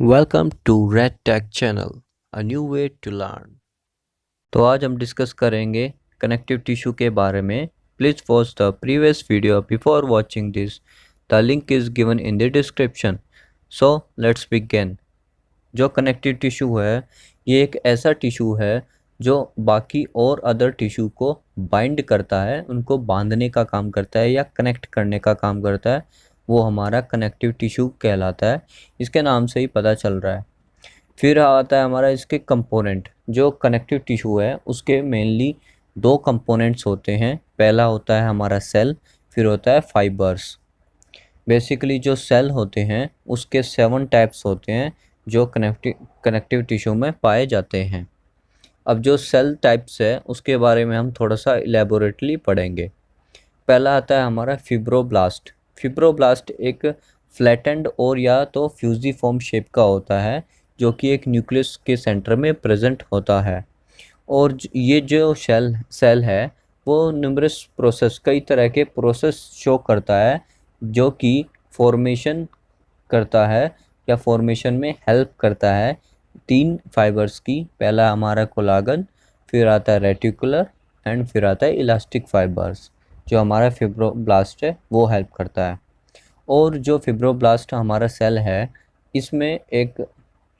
Welcome to Red Tech channel a new way to learn. तो आज हम discuss करेंगे कनेक्टिव टिश्यू के बारे में। Please watch the previous video before watching this. The link is given in the description. So let's begin. जो connective tissue है ये एक ऐसा टिश्यू है जो बाकी और अदर टिश्यू को बाइंड करता है, उनको बांधने का काम करता है या कनेक्ट करने का काम करता है। वो हमारा कनेक्टिव टिश्यू कहलाता है। इसके नाम से ही पता चल रहा है। फिर आता है हमारा इसके कंपोनेंट। जो कनेक्टिव टिश्यू है उसके मेनली दो कंपोनेंट्स होते हैं। पहला होता है हमारा सेल, फिर होता है फाइबर्स। बेसिकली जो सेल होते हैं उसके 7 टाइप्स होते हैं जो कनेक्टिव टिश्यू में पाए जाते हैं। अब जो सेल टाइप्स है उसके बारे में हम थोड़ा सा इलेबोरेटली पढ़ेंगे। पहला आता है हमारा फिब्रोब्लास्ट। फिब्रोब्लास्ट एक फ्लैटेंड और या तो फ्यूजिफॉर्म शेप का होता है जो कि एक न्यूक्लियस के सेंटर में प्रेजेंट होता है। और ये जो सेल है वो न्यूमरस प्रोसेस, कई तरह के प्रोसेस शो करता है जो कि फॉर्मेशन करता है या फॉर्मेशन में हेल्प करता है 3 फाइबर्स की। पहला हमारा कोलागन, फिर आता है रेटिकुलर एंड फिर आता है इलास्टिक फाइबर्स। जो हमारा फिब्रोब्लास्ट है वो हेल्प करता है। और जो फिब्रोब्लास्ट हमारा सेल है इसमें एक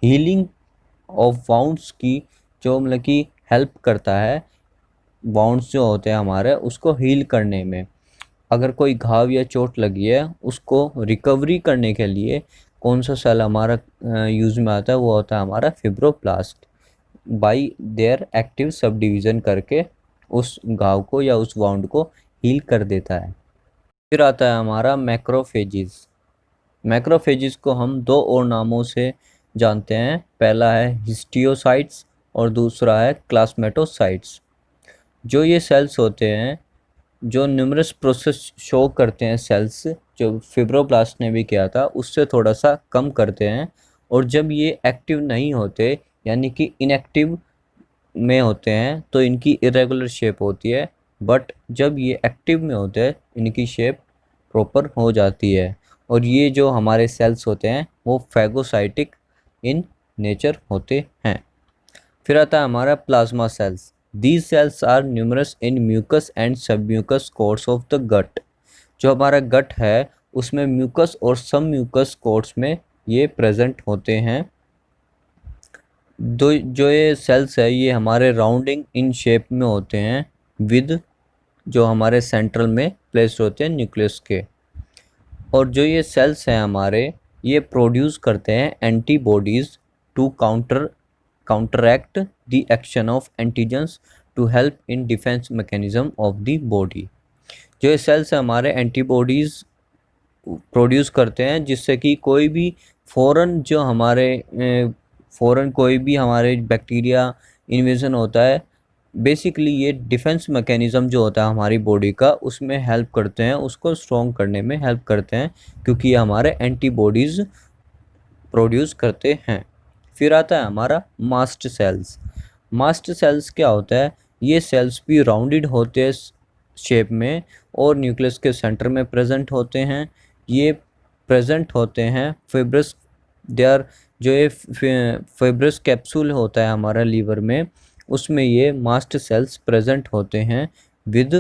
हीलिंग ऑफ वाउंड्स की जो मतलब कि हेल्प करता है। वाउंड्स जो होते हैं हमारे उसको हील करने में। अगर कोई घाव या चोट लगी है उसको रिकवरी करने के लिए कौन सा सेल हमारा यूज़ में आता है, वो होता है हमारा fibroblast. By there active sub division करके उस घाव को या उस वाउंड को हील कर देता है। फिर आता है हमारा मैक्रोफेजिस। मैक्रोफेजिस को हम दो और नामों से जानते हैं। पहला है हिस्टियोसाइट्स और दूसरा है क्लास्मेटोसाइट्स। जो ये सेल्स होते हैं जो न्यूमरस प्रोसेस शो करते हैं, सेल्स जो फिब्रोब्लास्ट ने भी किया था उससे थोड़ा सा कम करते हैं। और जब ये एक्टिव नहीं होते यानी कि इनएक्टिव में होते हैं तो इनकी इरेगुलर शेप होती है। बट जब ये एक्टिव में होते हैं इनकी शेप प्रॉपर हो जाती है। और ये जो हमारे सेल्स होते हैं वो फैगोसाइटिक इन नेचर होते हैं। फिर आता है हमारा plasma cells. These cells are numerous in mucous and submucous coats of the gut. जो हमारा गट है उसमें म्यूकस और सब म्यूकस कोर्स में ये प्रेजेंट होते हैं। दो जो ये सेल्स है ये हमारे राउंडिंग इन शेप में होते हैं विद जो हमारे सेंट्रल में प्लेस्ड होते हैं न्यूक्लियस के। और जो ये सेल्स हैं हमारे ये प्रोड्यूस करते हैं antibodies to counteract the action of antigens to help in defence mechanism of the body. जो ये सेल्स हैं हमारे एंटीबॉडीज़ प्रोड्यूस करते हैं जिससे कि कोई भी फ़ौरन कोई भी हमारे बैक्टीरिया इन्वेजन होता है। बेसिकली ये डिफेंस मैकेनिज़्म जो होता है हमारी बॉडी का उसमें हेल्प करते हैं, उसको स्ट्रॉन्ग करने में हेल्प करते हैं क्योंकि ये हमारे एंटीबॉडीज़ प्रोड्यूस करते हैं। फिर आता है हमारा मास्ट सेल्स। मास्ट सेल्स क्या होता है, ये सेल्स भी राउंडेड होते हैं शेप में और न्यूक्लियस के सेंटर में प्रेजेंट होते हैं। ये प्रेजेंट होते हैं फिब्रस देयर जो ये फिब्रस कैप्सूल होता है हमारा लीवर में उसमें ये मास्ट सेल्स प्रेजेंट होते हैं with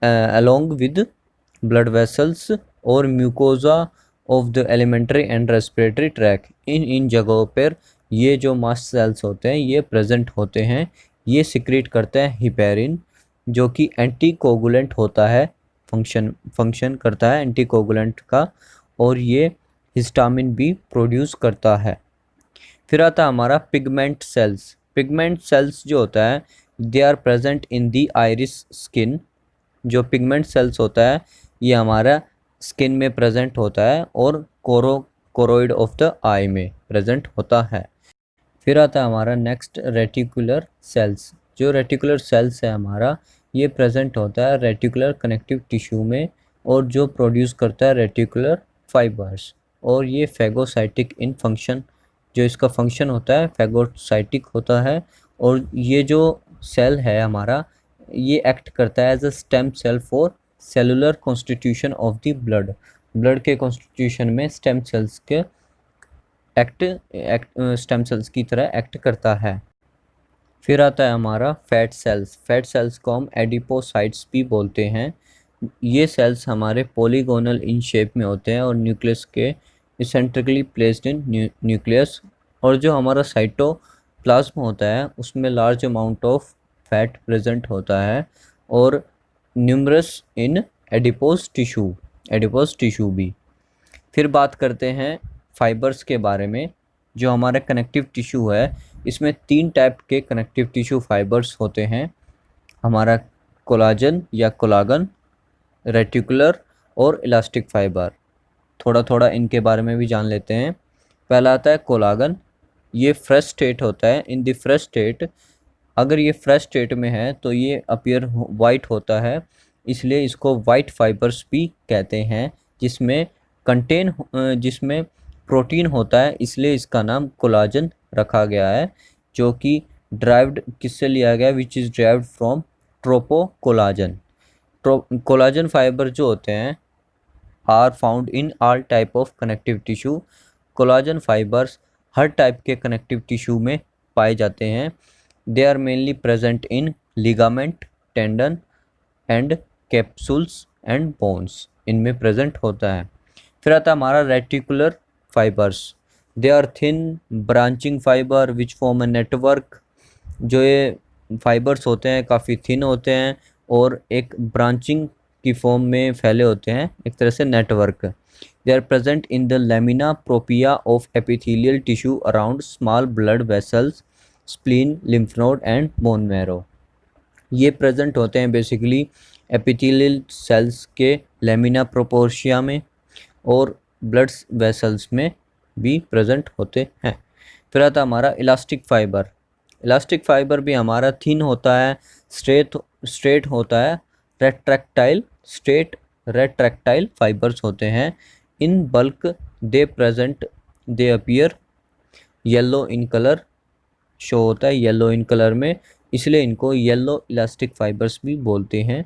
along with blood vessels और mucosa of the alimentary and respiratory tract. इन जगहों पर ये जो मास्ट सेल्स होते हैं ये प्रेजेंट होते हैं। ये सिक्रीट करते हैं हिपेरिन जो कि एंटीकोगुलेंट होता है, फंक्शन करता है एंटीकोगुलेंट का। और ये हिस्टामिन भी प्रोड्यूस करता है। फिर आता है हमारा पिगमेंट सेल्स। पिगमेंट सेल्स जो होता है they are present in the iris skin. जो पिगमेंट सेल्स होता है ये हमारा स्किन में प्रेजेंट होता है और कोरोइड ऑफ द आई में प्रेजेंट होता है। फिर आता है हमारा नेक्स्ट रेटिकुलर सेल्स। जो रेटिकुलर सेल्स है हमारा ये प्रेजेंट होता है रेटिकुलर कनेक्टिव टिश्यू में और जो प्रोड्यूस करता है रेटिकुलर फाइबर्स। और ये फैगोसाइटिक इन फंक्शन, जो इसका फंक्शन होता है फैगोसाइटिक होता है। और ये जो सेल है हमारा ये एक्ट करता है as a stem cell for cellular constitution of the blood. Blood के कॉन्स्टिट्यूशन में स्टेम सेल्स के स्टेम सेल्स की तरह एक्ट करता है। फिर आता है हमारा फैट सेल्स। फैट सेल्स को हम एडिपोसाइट्स भी बोलते हैं। ये सेल्स हमारे पॉलीगोनल इन शेप में होते हैं और न्यूक्लियस के इसेंट्रिकली प्लेस्ड इन न्यूक्लियस। और जो हमारा साइटोप्लाज्म होता है उसमें large amount of fat present होता है और न्यूमरस इन एडिपोज टिश्यू भी। फिर बात करते हैं फाइबर्स के बारे में। जो हमारा कनेक्टिव टिश्यू है इसमें 3 टाइप के कनेक्टिव टिश्यू फाइबर्स होते हैं। हमारा कोलाजन या कोलागन, रेटिकुलर और इलास्टिक फाइबर। थोड़ा थोड़ा इनके बारे में भी जान लेते हैं। पहला आता है कोलागन। ये फ्रेश स्टेट होता है। इन द फ्रेश स्टेट, अगर ये फ्रेश स्टेट में है तो ये अपीयर वाइट होता है, इसलिए इसको वाइट फाइबर्स भी कहते हैं। जिसमें प्रोटीन होता है, इसलिए इसका नाम कोलाजन रखा गया है, जो कि ड्राइव्ड किससे लिया गया, which is derived from tropocollagen. Collagen fibre जो होते हैं are found in all type of connective tissue. Collagen fibres हर टाइप के कनेक्टिव टिश्यू में पाए जाते हैं। They are mainly present in ligament, tendon and capsules and bones, इनमें प्रेजेंट होता है। फिर आता है हमारा reticular fibres. They are thin branching fibre which form a network. जो ये फाइबर्स होते हैं काफ़ी थिन होते हैं और एक ब्रांचिंग की फॉर्म में फैले होते हैं, एक तरह से network. They are present in the lamina propria of epithelial tissue around small blood vessels, spleen, lymph node and bone marrow. ये प्रेजेंट होते हैं बेसिकली एपिथेलियल सेल्स के लेमिना प्रोपोर्शिया में और ब्लड वेसल्स में भी प्रेजेंट होते हैं। फिर आता हमारा इलास्टिक फाइबर। इलास्टिक फाइबर भी हमारा थिन होता है, स्ट्रेट होता है, रेट्रैक्टाइल फाइबर्स होते हैं। In bulk they appear yellow in colour, show होता है येलो इन कलर में, इसलिए इनको येलो इलास्टिक फाइबर्स भी बोलते हैं।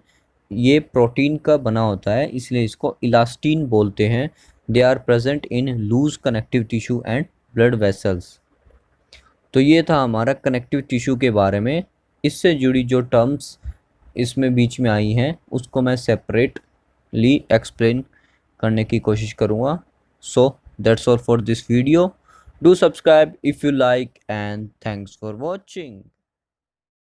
ये प्रोटीन का बना होता है, इसलिए इसको इलास्टीन बोलते हैं। They are present in loose connective tissue and blood vessels. तो ये था हमारा कनेक्टिव टिश्यू के बारे में। इससे जुड़ी जो टर्म्स इसमें बीच में आई हैं उसको मैं सेपरेटली एक्सप्लेन करने की कोशिश करूँगा। So that's all for this video. Do subscribe if you like, and thanks for watching.